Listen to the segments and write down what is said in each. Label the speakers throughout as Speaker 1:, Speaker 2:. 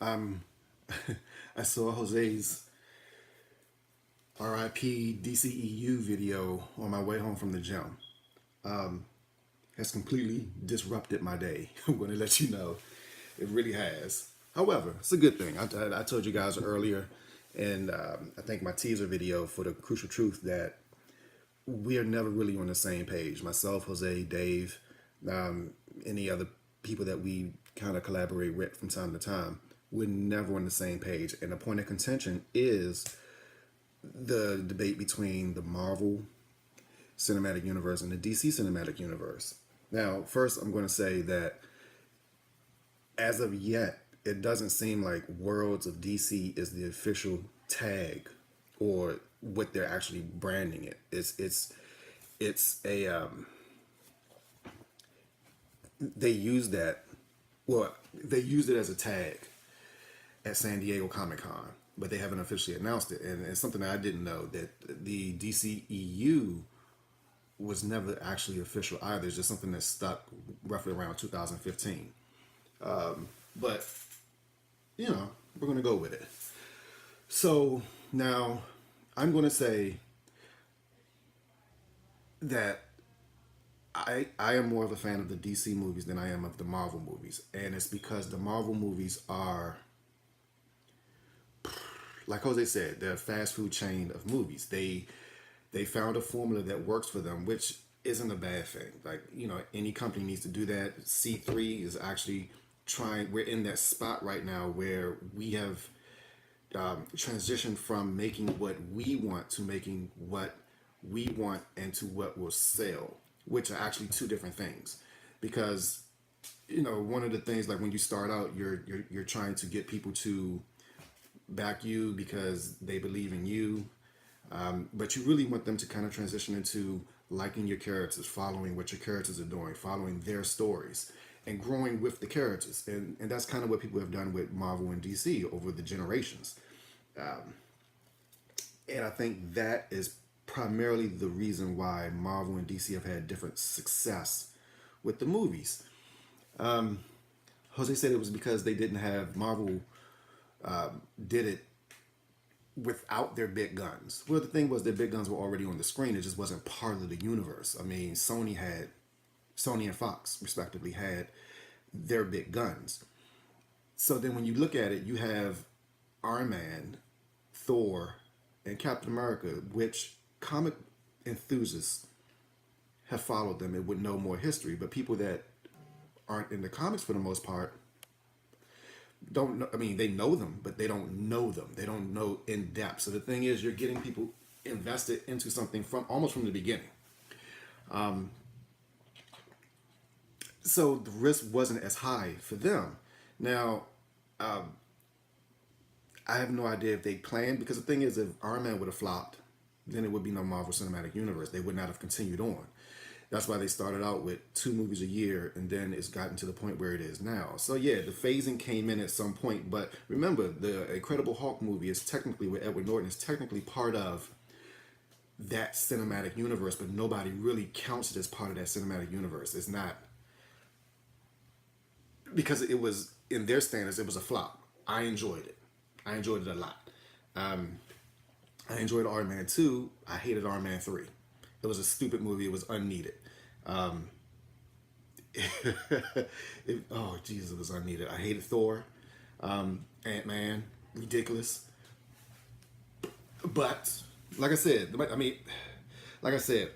Speaker 1: Um, I saw Jose's RIP DCEU video on my way home from the gym. Has completely disrupted my day. I'm going to let you know. It really has. However, it's a good thing. I told you guys earlier, and I think my teaser video for the Crucial Truth, that we are never really on the same page. Myself, Jose, Dave, any other people that we kind of collaborate with from time to time, we're never on the same page. And the point of contention is the debate between the Marvel Cinematic Universe and the DC Cinematic Universe. Now, first, I'm going to say that as of yet, it doesn't seem like Worlds of DC is the official tag or what they're actually branding it. It's a they use that, well, they used it as a tag at San Diego Comic Con, but they haven't officially announced it. And it's something that I didn't know, that the DCEU was never actually official either. It's just something that stuck roughly around 2015. But, we're going to go with it. So now I'm going to say that I am more of a fan of the DC movies than I am of the Marvel movies. And it's because the Marvel movies are, like Jose said, they're a fast food chain of movies. They found a formula that works for them, which isn't a bad thing. Like, any company needs to do that. C3 is actually trying, we're in that spot right now where we have transitioned from making what we want to making what we want and to what will sell, which are actually two different things. Because, one of the things, like when you start out, you're trying to get people to back you because they believe in you. But you really want them to kind of transition into liking your characters, following what your characters are doing, following their stories, and growing with the characters. And that's kind of what people have done with Marvel and DC over the generations. And I think that is primarily the reason why Marvel and DC have had different success with the movies. Jose said it was because they didn't have Marvel did it without their big guns. Well, the thing was, their big guns were already on the screen. It just wasn't part of the universe. I mean, Sony and Fox, respectively, had their big guns. So then when you look at it, you have Iron Man, Thor, and Captain America, which comic enthusiasts have followed them and would know more history. But people that aren't in the comics for the most part don't know. I mean, they know them, but they don't know them. They don't know in depth. So the thing is, you're getting people invested into something from almost from the beginning. So the risk wasn't as high for them. Now, I have no idea if they planned, because the thing is, if Iron Man would have flopped, then it would be no Marvel Cinematic Universe. They would not have continued on. That's why they started out with 2 movies a year, and then it's gotten to the point where it is now. So yeah, the phasing came in at some point, but remember, the Incredible Hulk movie is technically, with Edward Norton, is technically part of that cinematic universe, but nobody really counts it as part of that cinematic universe. It's not, because it was, in their standards, it was a flop. I enjoyed it. I enjoyed it a lot. I enjoyed Iron Man 2. I hated Iron Man 3. It was a stupid movie. It was unneeded. Oh, Jesus, it was unneeded. I hated Thor. Ant-Man. Ridiculous. But, like I said,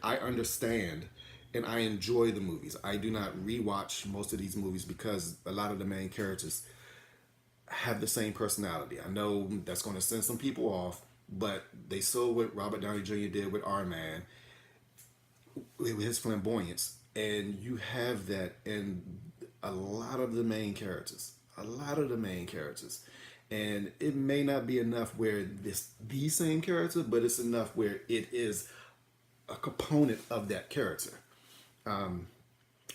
Speaker 1: I understand and I enjoy the movies. I do not rewatch most of these movies because a lot of the main characters have the same personality. I know that's going to send some people off, but they saw what Robert Downey Jr. did with Iron Man, with his flamboyance, and you have that in a lot of the main characters. And it may not be enough where this the same character, but it's enough where it is a component of that character.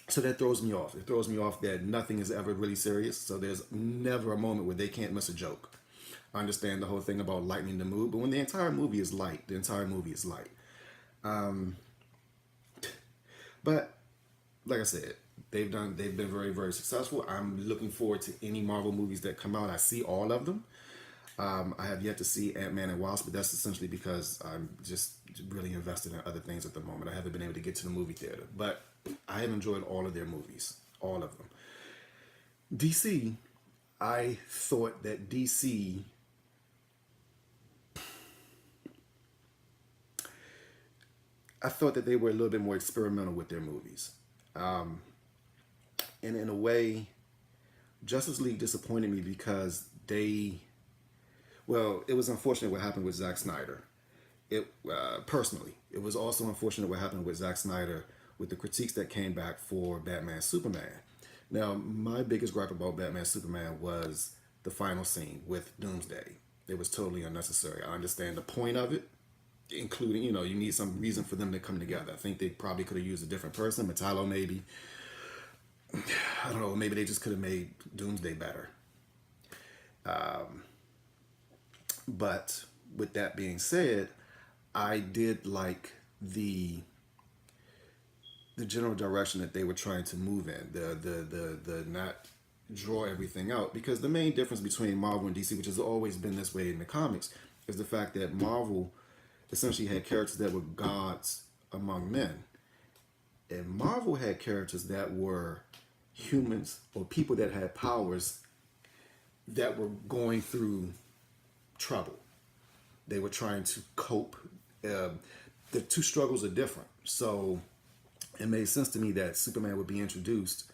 Speaker 1: So that throws me off. It throws me off that nothing is ever really serious. So there's never a moment where they can't miss a joke. I understand the whole thing about lightening the mood, but when the entire movie is light, the entire movie is light. But like I said, they've been very, very successful. I'm looking forward to any Marvel movies that come out. I see all of them. I have yet to see Ant-Man and Wasp, but that's essentially because I'm just really invested in other things at the moment. I haven't been able to get to the movie theater, but I have enjoyed all of their movies, all of them. DC, I thought that DC, I thought that they were a little bit more experimental with their movies. And in a way, Justice League disappointed me because it was unfortunate what happened with Zack Snyder. Personally, it was also unfortunate what happened with Zack Snyder with the critiques that came back for Batman Superman. Now, my biggest gripe about Batman Superman was the final scene with Doomsday. It was totally unnecessary. I understand the point of it, including, you need some reason for them to come together. I think they probably could have used a different person, Metallo maybe. I don't know, maybe they just could have made Doomsday better. But with that being said, I did like the general direction that they were trying to move in. The not draw everything out, because the main difference between Marvel and DC, which has always been this way in the comics, is the fact that Marvel essentially had characters that were gods among men, and Marvel had characters that were humans or people that had powers that were going through trouble. They were trying to cope. The two struggles are different. So it made sense to me that Superman would be introduced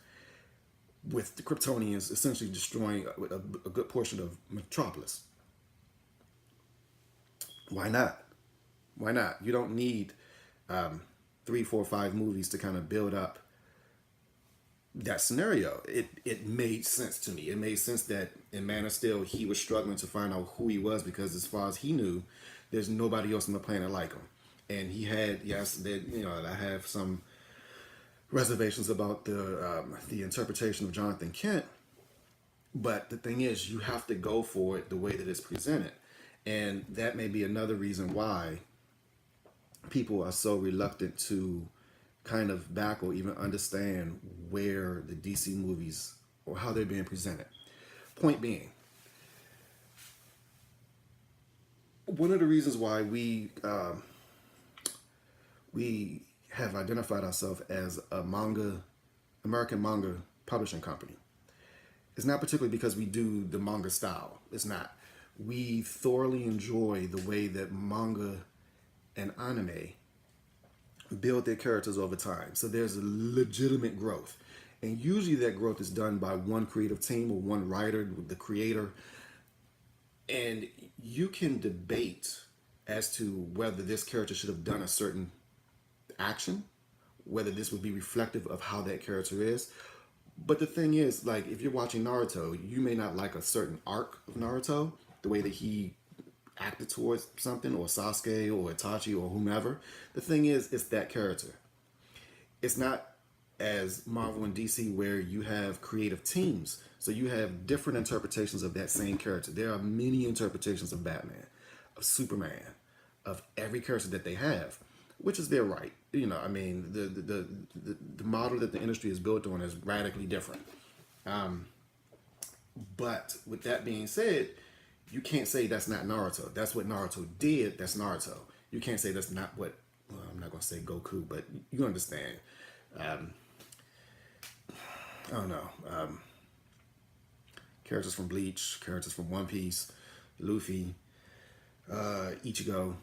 Speaker 1: with the Kryptonians essentially destroying a good portion of Metropolis. Why not? Why not? You don't need 3, 4, 5 movies to kind of build up that scenario. It made sense to me. It made sense that in Man of Steel he was struggling to find out who he was, because as far as he knew, there's nobody else on the planet like him. And he had, yes, I have some reservations about the interpretation of Jonathan Kent, but the thing is, you have to go for it the way that it's presented, and that may be another reason why people are so reluctant to kind of back or even understand where the DC movies or how they're being presented. Point being, one of the reasons why we have identified ourselves as a American manga publishing company is not particularly because we do the manga style. It's not. We thoroughly enjoy the way that manga and anime build their characters over time. So there's a legitimate growth. And usually that growth is done by one creative team or one writer, the creator. And you can debate as to whether this character should have done a certain action, whether this would be reflective of how that character is. But the thing is, like, if you're watching Naruto, you may not like a certain arc of Naruto, the way that he acted towards something, or Sasuke or Itachi or whomever. The thing is, it's that character. It's not as Marvel and DC where you have creative teams. So you have different interpretations of that same character. There are many interpretations of Batman, of Superman, of every character that they have, which is their right. I mean, the model that the industry is built on is radically different. But with that being said, you can't say that's not Naruto. That's what Naruto did. That's Naruto. You can't say that's not what, well, I'm not going to say Goku, but you understand. I don't know. Characters from Bleach, characters from One Piece, Luffy, Ichigo.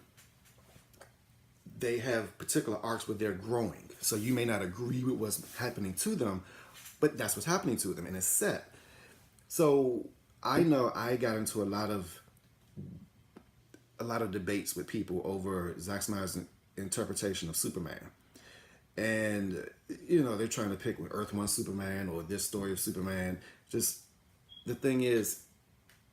Speaker 1: They have particular arcs where they're growing. So you may not agree with what's happening to them, but that's what's happening to them, and it's set. So I know I got into a lot of debates with people over Zack Snyder's interpretation of Superman. And, they're trying to pick with Earth 1 Superman or this story of Superman. Just, the thing is,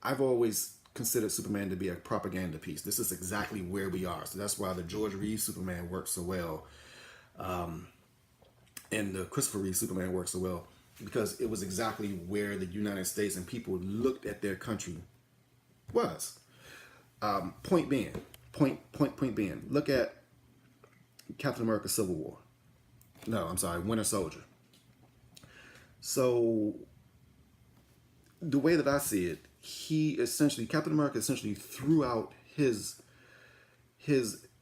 Speaker 1: I've always considered Superman to be a propaganda piece. This is exactly where we are. So that's why the George Reeves Superman works so well. And the Christopher Reeve Superman works so well, because it was exactly where the United States and people looked at their country was. Point being, look at Captain America Civil War. No, I'm sorry, Winter Soldier. So the way that I see it, Captain America essentially threw out his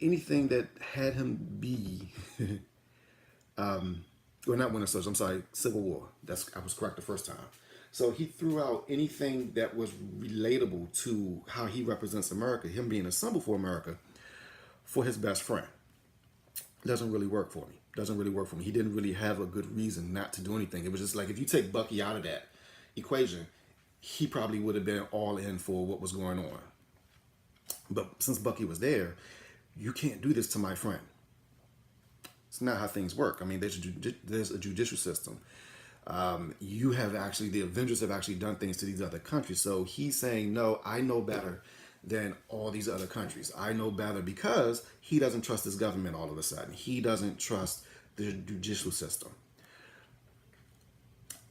Speaker 1: anything that had him be or not Winter Soldier, I'm sorry, Civil War. I was correct the first time. So he threw out anything that was relatable to how he represents America, him being a symbol for America, for his best friend. Doesn't really work for me. Doesn't really work for me. He didn't really have a good reason not to do anything. It was just like if you take Bucky out of that equation, he probably would have been all in for what was going on. But since Bucky was there, you can't do this to my friend. It's not how things work. I mean, there's a judicial system. The Avengers have actually done things to these other countries. So he's saying, no, I know better than all these other countries. I know better because he doesn't trust his government all of a sudden. He doesn't trust the judicial system.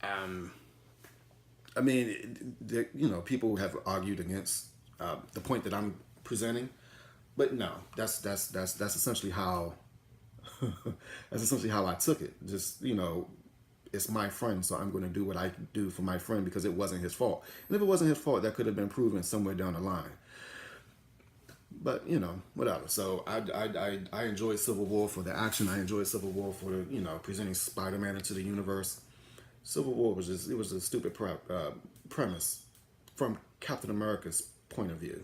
Speaker 1: I mean, people have argued against the point that I'm presenting, but no, that's essentially how that's essentially how I took it. Just it's my friend, so I'm going to do what I can do for my friend because it wasn't his fault. And if it wasn't his fault, that could have been proven somewhere down the line. But whatever. So I enjoyed Civil War for the action. I enjoyed Civil War for presenting Spider-Man into the universe. Civil War was a stupid premise from Captain America's point of view,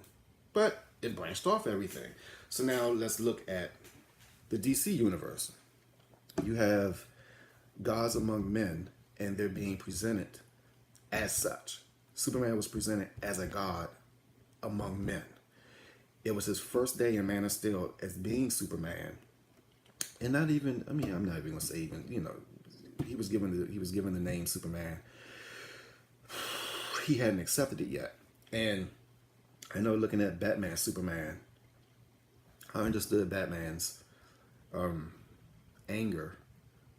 Speaker 1: but it branched off everything. So now let's look at the DC universe. You have gods among men, and they're being presented as such. Superman was presented as a god among men. It was his first day in Man of Steel as being Superman, and I'm not even gonna say even. He was given the name Superman. He hadn't accepted it yet, and I know looking at Batman Superman, I understood Batman's anger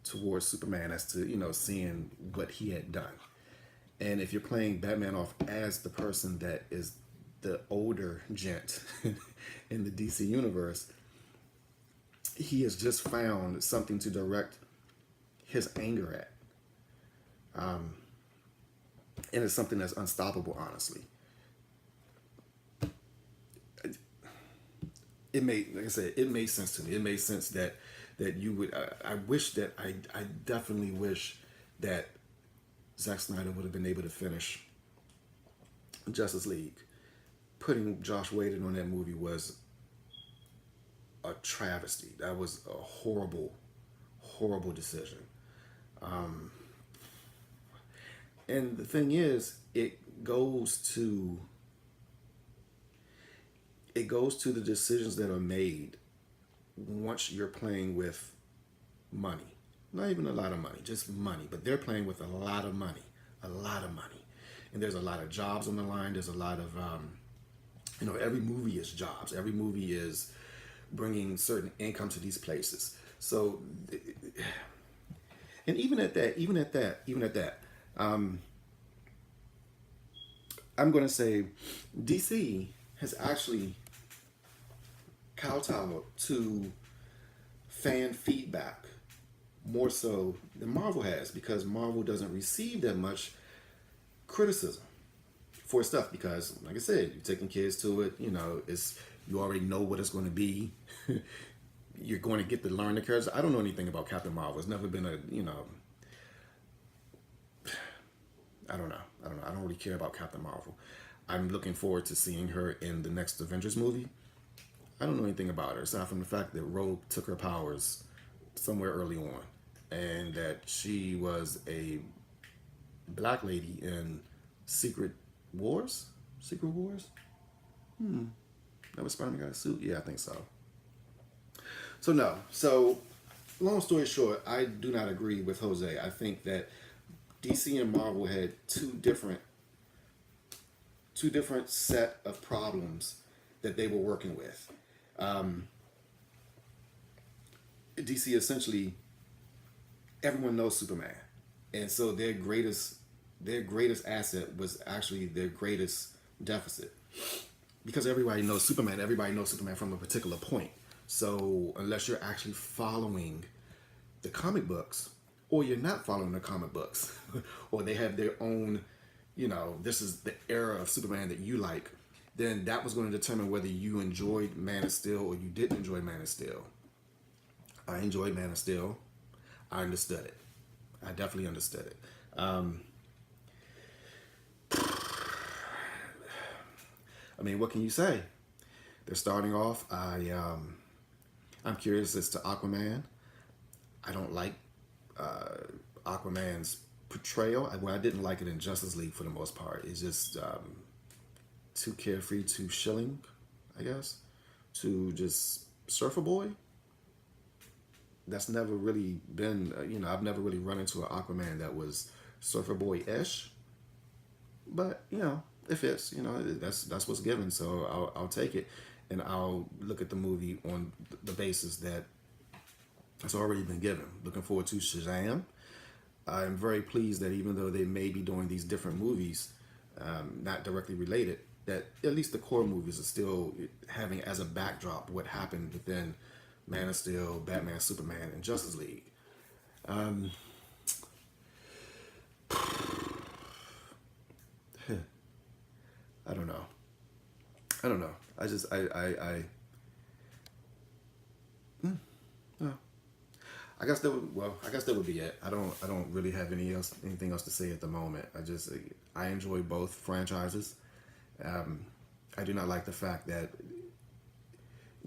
Speaker 1: towards Superman as to seeing what he had done. And if you're playing Batman off as the person that is the older gent in the DC universe, he has just found something to direct his anger at. And it's something that's unstoppable, honestly. It made sense to me. It made sense that you would. I definitely wish that Zack Snyder would have been able to finish Justice League. Putting Josh Whedon on that movie was a travesty. That was a horrible, horrible decision. And the thing is, it goes to the decisions that are made once you're playing with money. Not even a lot of money, just money. But they're playing with a lot of money. And there's a lot of jobs on the line. There's a lot of, every movie is jobs. Every movie is bringing certain income to these places. So, and even at that, I'm going to say DC has actually kowtowed to fan feedback more so than Marvel has, because Marvel doesn't receive that much criticism for stuff because, like I said, you're taking kids to it. You already know what it's going to be. You're going to get to learn the characters. I don't know anything about Captain Marvel. It's never been I don't know. I don't really care about Captain Marvel. I'm looking forward to seeing her in the next Avengers movie. I don't know anything about her, aside from the fact that Rogue took her powers somewhere early on, and that she was a black lady in Secret Wars? That was Spider-Man got a suit? Yeah, I think so. So, long story short, I do not agree with Jose. I think that DC and Marvel had two different set of problems that they were working with. DC essentially, everyone knows Superman, and so their greatest asset was actually their greatest deficit, because everybody knows Superman. Everybody knows Superman from a particular point. So unless you're actually following the comic books or you're not following the comic books, or they have their own, this is the era of Superman that you like, then that was going to determine whether you enjoyed Man of Steel or you didn't enjoy Man of Steel. I enjoyed Man of Steel. I understood it. I definitely understood it. I mean, what can you say? They're starting off. I'm curious as to Aquaman. I don't like Aquaman's portrayal. I didn't like it in Justice League for the most part. It's just too carefree, too shilling, I guess. Too just surfer boy. That's never really been, I've never really run into an Aquaman that was surfer boy-ish. But, it fits, that's what's given. So I'll take it, and I'll look at the movie on the basis that it's already been given. Looking forward to Shazam. I'm very pleased that even though they may be doing these different movies, not directly related, that at least the core movies are still having as a backdrop what happened within Man of Steel, Batman, Superman, and Justice League. I don't know. I guess that would be it. I don't really have anything else to say at the moment. I enjoy both franchises. I do not like the fact that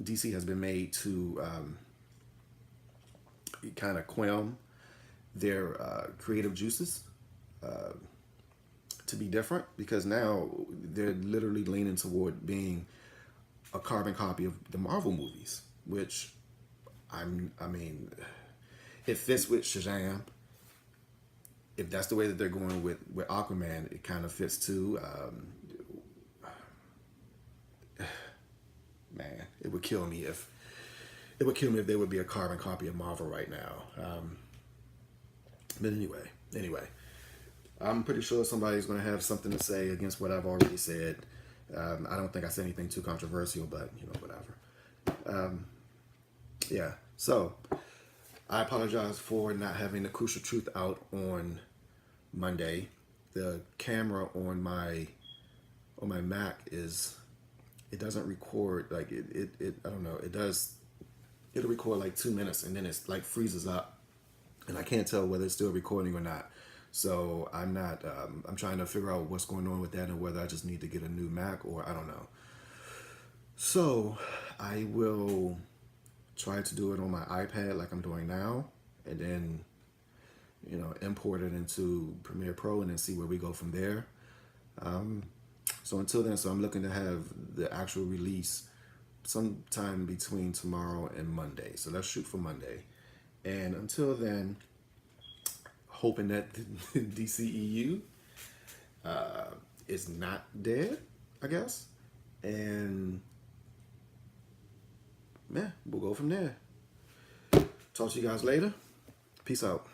Speaker 1: DC has been made to kind of qualm their creative juices to be different, because now they're literally leaning toward being a carbon copy of the Marvel movies, which I mean, it fits with Shazam. If that's the way that they're going with Aquaman, it kind of fits too. Man, it would kill me if there would be a carbon copy of Marvel right now. But anyway, I'm pretty sure somebody's going to have something to say against what I've already said. I don't think I said anything too controversial, but whatever. Yeah. So I apologize for not having the Crucial Truth out on Monday. The camera on my Mac it doesn't record, like it I don't know, it'll record like 2 minutes and then it's like freezes up, and I can't tell whether it's still recording or not. So I'm trying to figure out what's going on with that and whether I just need to get a new Mac or I don't know. So I will try to do it on my iPad like I'm doing now, and then import it into Premiere Pro and then see where we go from there. So until then, I'm looking to have the actual release sometime between tomorrow and Monday. So let's shoot for Monday. And until then, hoping that the DCEU is not dead, I guess. And yeah, we'll go from there. Talk to you guys later. Peace out.